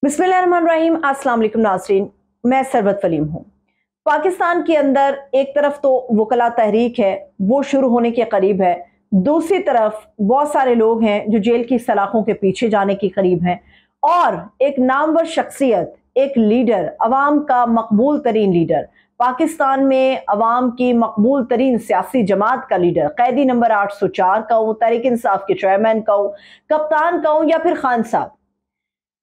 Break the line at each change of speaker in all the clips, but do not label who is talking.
बिस्मिल्लाहिर्रहमानिर्रहीम। अस्सलाम वालेकुम नाज़रीन, मैं सरवत वलीम हूँ। पाकिस्तान के अंदर एक तरफ तो वकला तहरीक है, वो शुरू होने के करीब है। दूसरी तरफ बहुत सारे लोग हैं जो जेल की सलाखों के पीछे जाने के करीब हैं, और एक नामवर शख्सियत, एक लीडर, अवाम का मकबूल तरीन लीडर, पाकिस्तान में अवाम की मकबूल तरीन सियासी जमात का लीडर, कैदी नंबर 804 कहूँ, तहरीक इंसाफ के चेयरमैन कहूँ, कप्तान कहूँ या फिर खान साहब,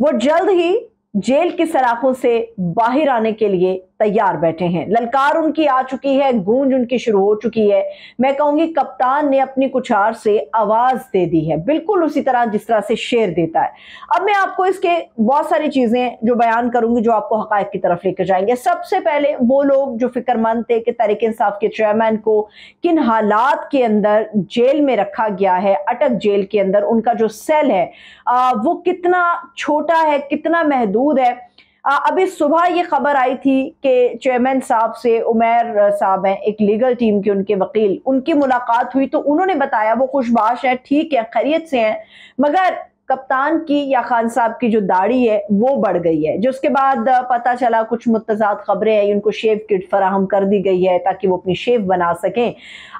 वो जल्द ही जेल की सलाखों से बाहर आने के लिए तैयार बैठे हैं। ललकार उनकी आ चुकी है, गूंज उनकी शुरू हो चुकी है। मैं कहूंगी कप्तान ने अपनी कुछार से आवाज दे दी है, बिल्कुल उसी तरह जिस तरह से शेर देता है। अब मैं आपको इसके बहुत सारी चीजें जो बयान करूंगी जो आपको हकायक की तरफ लेकर जाएंगे। सबसे पहले वो लोग जो फिक्रमंद थे कि तहरीक इंसाफ के चेयरमैन को किन हालात के अंदर जेल में रखा गया है, अटक जेल के अंदर उनका जो सेल है वो कितना छोटा है, कितना महदूद है। अभी सुबह ये खबर आई थी कि चेयरमैन साहब से, उमर साहब हैं एक लीगल टीम के, उनके वकील, उनकी मुलाकात हुई तो उन्होंने बताया वो खुशबाश है, ठीक है, खैरियत से हैं, मगर कप्तान की या खान साहब की जो दाढ़ी है वो बढ़ गई है। जो उसके बाद पता चला कुछ मुतज़ाद खबरें हैं, उनको शेव किट फराहम कर दी गई है ताकि वो अपनी शेव बना सकें।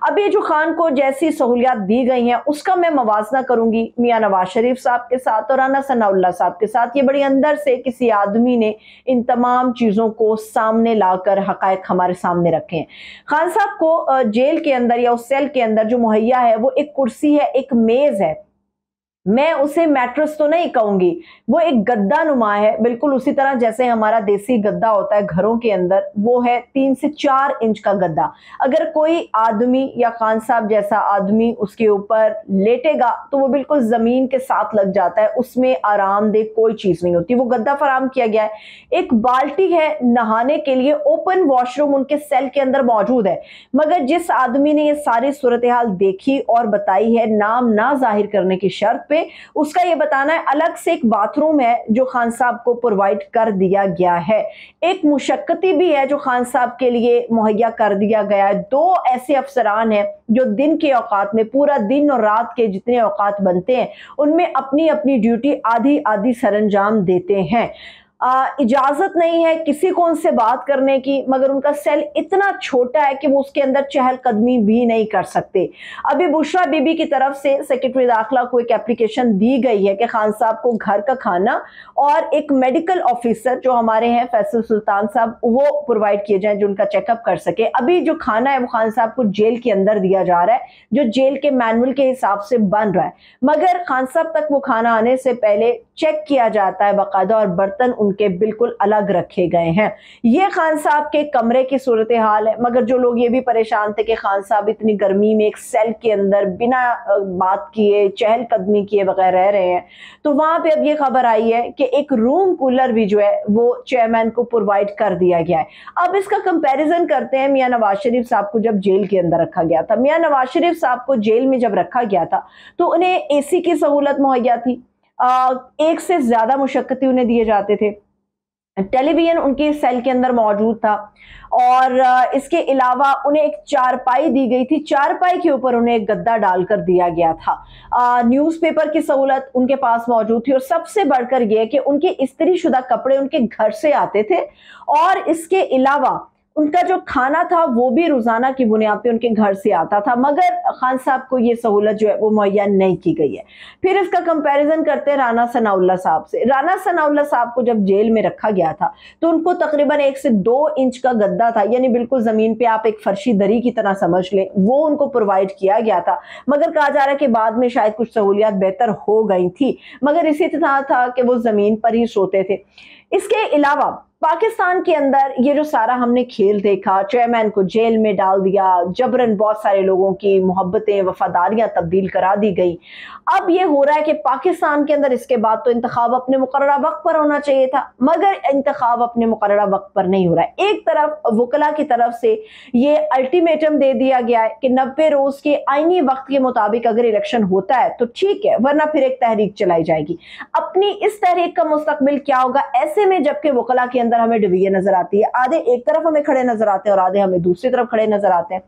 अब ये जो खान को जैसी सहूलियात दी गई हैं उसका मैं मवाजना करूंगी मियां नवाज शरीफ साहब के साथ और राना सनाउल्लाह साहब के साथ। ये बड़ी अंदर से किसी आदमी ने इन तमाम चीजों को सामने लाकर हकायक हमारे सामने रखे हैं। खान साहब को जेल के अंदर या उस सेल के अंदर जो मुहैया है वो एक कुर्सी है, एक मेज है। मैं उसे मैट्रेस तो नहीं कहूंगी, वो एक गद्दा नुमा है, बिल्कुल उसी तरह जैसे हमारा देसी गद्दा होता है घरों के अंदर, वो है 3 से 4 इंच का गद्दा। अगर कोई आदमी या खान साहब जैसा आदमी उसके ऊपर लेटेगा तो वो बिल्कुल जमीन के साथ लग जाता है, उसमें आरामदेह कोई चीज नहीं होती। वो गद्दा फराम किया गया है, एक बाल्टी है नहाने के लिए, ओपन वॉशरूम उनके सेल के अंदर मौजूद है। मगर जिस आदमी ने ये सारी सूरत हाल देखी और बताई है, नाम ना जाहिर करने की शर्त पे, उसका ये बताना है अलग से एक बाथरूम है जो खान साहब को प्रोवाइड कर दिया गया है। एक मुशक्कती भी है जो खान साहब के लिए मुहैया कर दिया गया है। 2 ऐसे अफसरान हैं जो दिन के औकात में, पूरा दिन और रात के जितने औकात बनते हैं उनमें अपनी अपनी ड्यूटी आधी आधी सरंजाम देते हैं। इजाजत नहीं है किसी को उनसे बात करने की, मगर उनका सेल इतना छोटा है कि वो उसके अंदर चहलकदमी भी नहीं कर सकते। अभी बुशरा बीबी की तरफ से सेक्रेटरी दाखिला को एक एप्लीकेशन दी गई है कि खान साहब को घर का खाना और एक मेडिकल ऑफिसर जो हमारे हैं फैसल सुल्तान साहब, वो प्रोवाइड किए जाए जो उनका चेकअप कर सके। अभी जो खाना है वो खान साहब को जेल के अंदर दिया जा रहा है जो जेल के मैनुअल के हिसाब से बन रहा है, मगर खान साहब तक वो खाना आने से पहले चेक किया जाता है बाकायदा, और बर्तन उनके बिल्कुल अलग रखे गए हैं। ये खान साहब के कमरे की सूरत हाल है। मगर जो लोग ये भी परेशान थे कि खान साहब इतनी गर्मी में एक सेल के अंदर बिना बात किए, चहलकदमी किए बगैर रह रहे हैं, तो वहां पे अब ये खबर आई है कि एक रूम कूलर भी जो है वो चेयरमैन को प्रोवाइड कर दिया गया है। अब इसका कंपैरिजन करते हैं मियां नवाज शरीफ साहब को जब जेल के अंदर रखा गया था। मियां नवाज शरीफ साहब को जेल में जब रखा गया था तो उन्हें एसी की सहूलत मुहैया थी, एक से ज्यादा मुशक्कती उन्हें दिए जाते थे, टेलीविजन उनके सेल के अंदर मौजूद था, और इसके अलावा उन्हें एक चारपाई दी गई थी, चारपाई के ऊपर उन्हें एक गद्दा डालकर दिया गया था। न्यूज़पेपर की सहूलत उनके पास मौजूद थी, और सबसे बढ़कर यह कि उनके इस्त्री शुदा कपड़े उनके घर से आते थे, और इसके अलावा उनका जो खाना था वो भी रोजाना की बुनियाद पे उनके घर से आता था। मगर खान साहब को ये सहूलत जो है वो मुहैया नहीं की गई है। फिर इसका कंपैरिजन करते हैं राना सनाउल्लाह साहब से। राना सनाउल्लाह साहब को जब जेल में रखा गया था तो उनको तकरीबन 1 से 2 इंच का गद्दा था, यानी बिल्कुल जमीन पे आप एक फर्शी दरी की तरह समझ लें, वो उनको प्रोवाइड किया गया था। मगर कहा जा रहा है कि बाद में शायद कुछ सहूलियात बेहतर हो गई थी, मगर इसी तरह था कि वो जमीन पर ही सोते थे। इसके अलावा पाकिस्तान के अंदर ये जो सारा हमने खेल देखा, चेयरमैन को जेल में डाल दिया, जबरन बहुत सारे लोगों की मोहब्बतें, वफादारियां तब्दील करा दी गई। अब ये हो रहा है कि पाकिस्तान के अंदर इसके बाद तो इंतखाब अपने मुकर्ररा वक्त पर होना चाहिए था, मगर इंतखाब अपने मुकर्ररा वक्त पर नहीं हो रहा है। एक तरफ वकला की तरफ से ये अल्टीमेटम दे दिया गया है कि 90 रोज के आईनी वक्त के मुताबिक अगर इलेक्शन होता है तो ठीक है, वरना फिर एक तहरीक चलाई जाएगी। अपनी इस तहरीक का मुस्तकबिल क्या होगा ऐसे में, जबकि वकला के अंदर हमें डिवीजन नजर आती है, आधे एक तरफ हमें खड़े नजर आते हैं और आधे हमें दूसरी तरफ खड़े नजर आते हैं।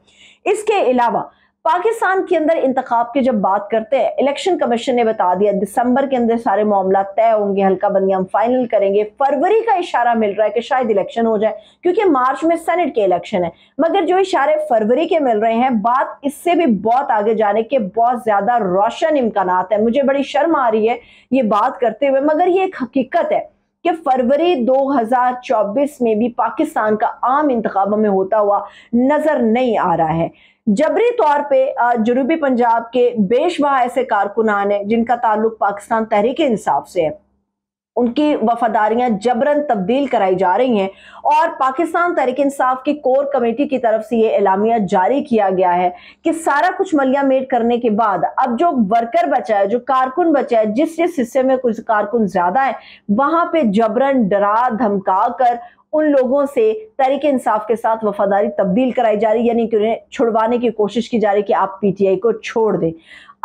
इसके अलावा पाकिस्तान के अंदर इंतखाब की जब बात करते हैं, इलेक्शन कमीशन ने बता दिया दिसंबर के अंदर सारे मामला तय होंगे, हल्का बंदी हम फाइनल करेंगे। फरवरी का इशारा मिल रहा है कि शायद इलेक्शन हो जाए, क्योंकि मार्च में सेनेट के इलेक्शन है। मगर जो इशारे फरवरी के मिल रहे हैं, बात इससे भी बहुत आगे जाने के बहुत ज्यादा रोशन इम्कानात है। मुझे बड़ी शर्म आ रही है ये बात करते हुए, मगर ये एक हकीकत है कि फरवरी 2024 में भी पाकिस्तान का आम इंतखाब में होता हुआ नजर नहीं आ रहा है। जबरी तौर पे जनूबी पंजाब के बेशबहा ऐसे कारकुनान हैं जिनका ताल्लुक पाकिस्तान तहरीक इंसाफ से है, उनकी वफादारियां जबरन तब्दील कराई जा रही हैं और पाकिस्तान तहरीक इंसाफ की कोर कमेटी की तरफ से ये एलामिया जारी किया गया है कि सारा कुछ मलिया मेट करने के बाद अब जो वर्कर बचा है, जो कारकुन बचा है, जिस जिस हिस्से में कुछ कारकुन ज्यादा है, वहां पे जबरन डरा धमका कर उन लोगों से तहरीक इंसाफ के साथ वफादारी तब्दील कराई जा रही है, यानी कि उन्हें छुड़वाने की कोशिश की जा रही है कि आप पीटीआई को छोड़ दें।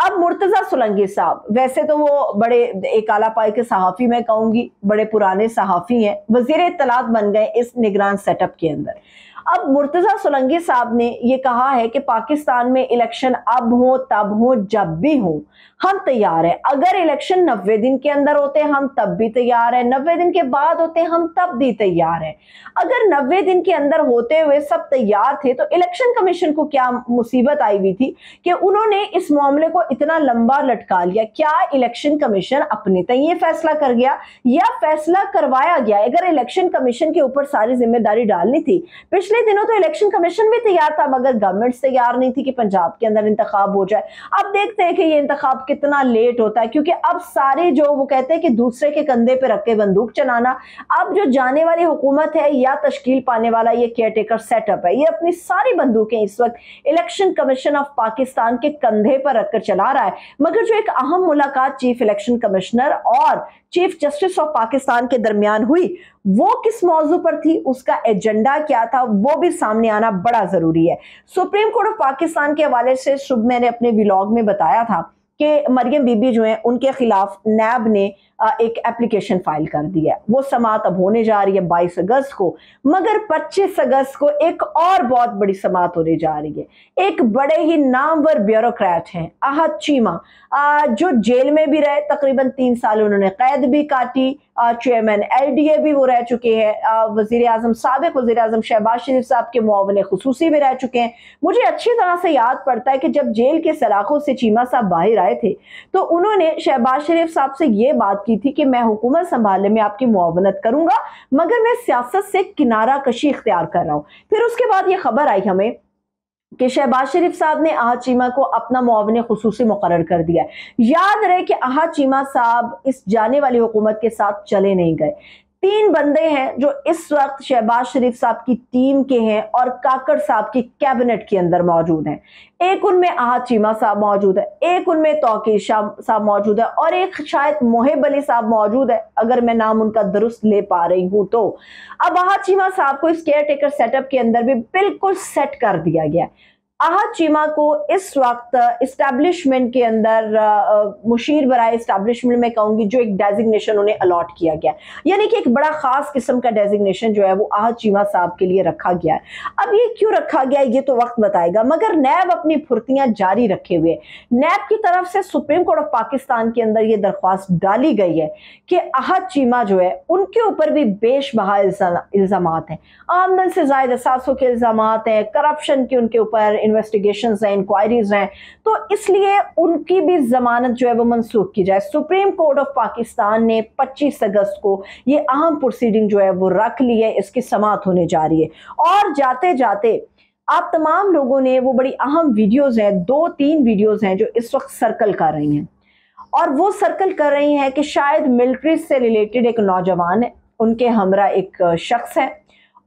अब मुर्तजा सोलंकी साहब, वैसे तो वो बड़े एक आला पाई के सहाफ़ी, मैं कहूंगी बड़े पुराने सहाफ़ी हैं, वज़ीर इत्तलात बन गए इस निगरान सेटअप के अंदर। अब मुर्तजा सोलंकी साहब ने ये कहा है कि पाकिस्तान में इलेक्शन अब हो तब हो जब भी हो, हम तैयार हैं। अगर इलेक्शन 90 दिन के अंदर होते हम तब भी तैयार हैं, 90 दिन के बाद होते हम तब भी तैयार हैं। अगर 90 दिन के अंदर होते हुए सब तैयार थे तो इलेक्शन कमीशन को क्या मुसीबत आई हुई थी कि उन्होंने इस मामले को इतना लंबा लटका लिया? क्या इलेक्शन कमीशन अपने तय ये फैसला कर गया या फैसला करवाया गया? अगर इलेक्शन कमीशन के ऊपर सारी जिम्मेदारी डालनी थी, पिछले दिनों तो इलेक्शन कमीशन भी तैयार था मगर गवर्नमेंट तैयार नहीं थी कि पंजाब के अंदर इंतखाब हो जाए। अब देखते हैं कि ये इंतखाब कितना लेट होता है, क्योंकि अब सारे जो वो कहते हैं कि दूसरे के कंधे पे रख के बंदूक चलाना, अब जो जाने वाली हुकूमत है या तश्कील पाने वाला ये केयरटेकर सेटअप है, ये अपनी सारी बंदूकें इस वक्त इलेक्शन कमीशन ऑफ पाकिस्तान के कंधे पर रखकर चला रहा है। मगर जो एक अहम मुलाकात चीफ इलेक्शन कमिश्नर और चीफ जस्टिस ऑफ पाकिस्तान के दरमियान हुई, वो किस मौजू पर थी, उसका एजेंडा क्या था, वो भी सामने आना बड़ा जरूरी है। सुप्रीम कोर्ट ऑफ पाकिस्तान के हवाले से सुबह मैंने अपने व्लॉग में बताया था कि मरियम बीबी जो है उनके खिलाफ नैब ने एक एप्लीकेशन फाइल कर दी है। वो समात अब होने जा रही है 22 अगस्त को, मगर 25 अगस्त को एक और बहुत बड़ी समात होने जा रही है। एक बड़े ही नामवर ब्यूरोक्रेट हैं अहद चीमा, जो जेल में भी रहे, तकरीबन 3 साल उन्होंने कैद भी काटी, चेयरमैन LDA भी वो रह चुके हैं, वजीर आजम साबिक वजीर आजम शहबाज शरीफ साहब के मुआविन खुसूसी भी रह चुके हैं। मुझे अच्छी तरह से याद पड़ता है कि जब जेल के सलाखों से चीमा साहब बाहर आए थे तो उन्होंने शहबाज शरीफ साहब से ये बात की थी कि मैं हुकूमत संभालने में आपकी मुआवनत करूंगा, मगर मैं सियासत से किनारा कशी इख्तियार कर रहा हूं। फिर उसके बाद ये खबर आई हमें कि शहबाज शरीफ साहब ने अहद चीमा को अपना मुआविन खुसूसी मुकर्रर कर दिया। याद रहे कि अहद चीमा साहब इस जाने वाली हुकूमत के साथ चले नहीं गए। 3 बंदे हैं जो इस वक्त शहबाज शरीफ साहब की टीम के हैं और काकड़ साहब की कैबिनेट के अंदर मौजूद हैं। एक उनमें अहद चीमा साहब मौजूद है, एक उनमें तौकीर शाह साहब मौजूद है और एक शायद मोहिब अली साहब मौजूद है, अगर मैं नाम उनका दुरुस्त ले पा रही हूं तो। अब अहद चीमा साहब को इस केयर टेकर सेटअप के अंदर भी बिल्कुल सेट कर दिया गया। अहद चीमा को इस वक्त इस्टेब्लिशमेंट के अंदर मुशीर बराए इस्टेब्लिशमेंट में कहूंगी जो एक डेजिग्नेशन उन्हें अलॉट किया गया, यानी कि एक बड़ा खास किस्म का डेजिग्नेशन जो है वो अहद चीमा साहब के लिए रखा गया है। अब ये क्यों रखा गया ये तो वक्त बताएगा, मगर नैब अपनी फुर्तियां जारी रखे हुए। नैब की तरफ से सुप्रीम कोर्ट ऑफ पाकिस्तान के अंदर ये दरख्वास्त डाली गई है कि अहद चीमा जो है उनके ऊपर भी बेशबहा इल्जामात हैं, आमदन से ज्यादा 700 के इल्जामात हैं, करप्शन के उनके ऊपर इन्वेस्टिगेशंस हैं, इंक्वायरीज हैं, तो इसलिए उनकी भी जमानत जो है वो मंसूख की जाए। सुप्रीम कोर्ट ऑफ पाकिस्तान ने 25 अगस्त को ये अहम प्रोसीडिंग जो है वो रख ली है, इसकी समाअत होने जा रही है। और जाते जाते आप तमाम लोगों ने वो बड़ी अहम वीडियोज हैं, 2-3 वीडियोज हैं जो इस वक्त सर्कल कर रही हैं, और वो सर्कल कर रही हैं कि शायद मिलिट्री से रिलेटेड एक नौजवान है, उनके हमरा एक शख्स है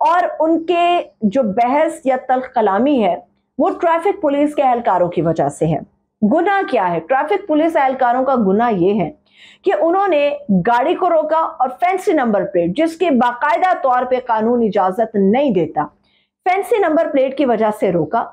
और उनके जो बहस या तल्ख कलामी है वो ट्रैफिक पुलिस के एहलकारों की वजह से है। गुनाह क्या है? ट्रैफिक पुलिस एहलकारों का गुनाह ये है कि उन्होंने गाड़ी को रोका और फैंसी नंबर प्लेट, जिसकी बाकायदा तौर पे कानून इजाजत नहीं देता, फैंसी नंबर प्लेट की वजह से रोका।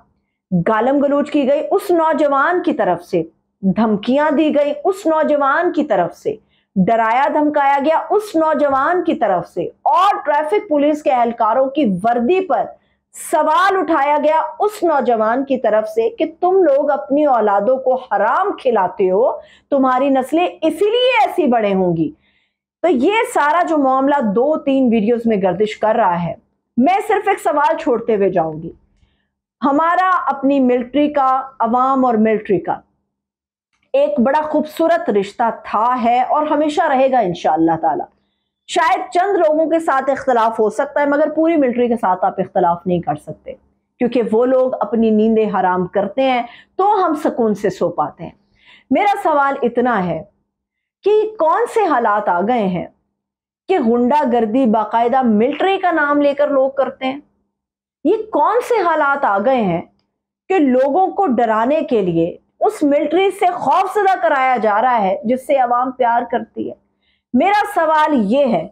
गालम गलौज की गई उस नौजवान की तरफ से, धमकियां दी गई उस नौजवान की तरफ से, डराया धमकाया गया उस नौजवान की तरफ से, और ट्रैफिक पुलिस के एहलकारों की वर्दी पर सवाल उठाया गया उस नौजवान की तरफ से कि तुम लोग अपनी औलादों को हराम खिलाते हो, तुम्हारी नस्लें इसीलिए ऐसी बड़े होंगी। तो ये सारा जो मामला 2-3 वीडियोस में गर्दिश कर रहा है, मैं सिर्फ एक सवाल छोड़ते हुए जाऊंगी। हमारा अपनी मिलिट्री का, अवाम और मिलिट्री का एक बड़ा खूबसूरत रिश्ता था, है और हमेशा रहेगा इंशाअल्लाह ताला। शायद चंद लोगों के साथ इख्तलाफ हो सकता है, मगर पूरी मिलिट्री के साथ आप इख्तलाफ नहीं कर सकते, क्योंकि वो लोग अपनी नींदें हराम करते हैं तो हम सुकून से सो पाते हैं। मेरा सवाल इतना है कि कौन से हालात आ गए हैं कि गुंडागर्दी बाकायदा मिलिट्री का नाम लेकर लोग करते हैं। ये कौन से हालात आ गए हैं कि लोगों को डराने के लिए उस मिलिट्री से खौफजदा कराया जा रहा है जिससे अवाम प्यार करती है। मेरा सवाल यह है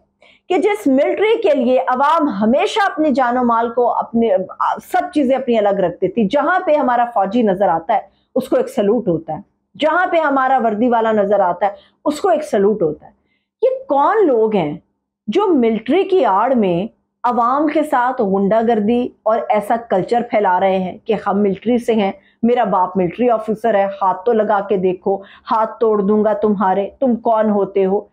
कि जिस मिलिट्री के लिए अवाम हमेशा अपने जानो माल को, अपने सब चीजें अपनी अलग रखती थी, जहां पे हमारा फौजी नजर आता है उसको एक सलूट होता है, जहां पे हमारा वर्दी वाला नजर आता है उसको एक सलूट होता है। ये कौन लोग हैं जो मिलिट्री की आड़ में अवाम के साथ गुंडागर्दी और ऐसा कल्चर फैला रहे हैं कि हम मिलिट्री से हैं, मेरा बाप मिलिट्री ऑफिसर है, हाथ तो लगा के देखो, हाथ तोड़ दूंगा तुम्हारे, तुम कौन होते हो।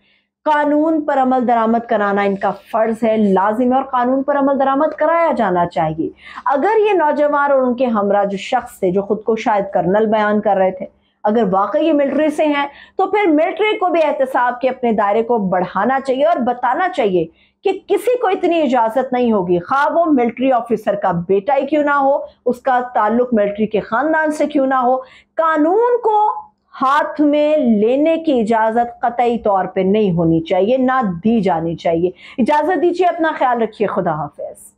कानून पर अमल दरामद कराना इनका फर्ज है, लाजिम है, और कानून पर अमल दरामद कराया जाना चाहिए। अगर ये नौजवान और उनके हमरा जो शख्स थे, जो खुद को शायद कर्नल बयान कर रहे थे, अगर वाकई ये मिलिट्री से हैं, तो फिर मिलिट्री को भी एहतसाब के अपने दायरे को बढ़ाना चाहिए और बताना चाहिए कि किसी को इतनी इजाजत नहीं होगी, खा वो मिलिट्री ऑफिसर का बेटा ही क्यों ना हो, उसका ताल्लुक मिलिट्री के खानदान से क्यों ना हो, कानून को हाथ में लेने की इजाजत कतई तौर पे नहीं होनी चाहिए, ना दी जानी चाहिए। इजाजत दीजिए, अपना ख्याल रखिए, खुदा हाफिज।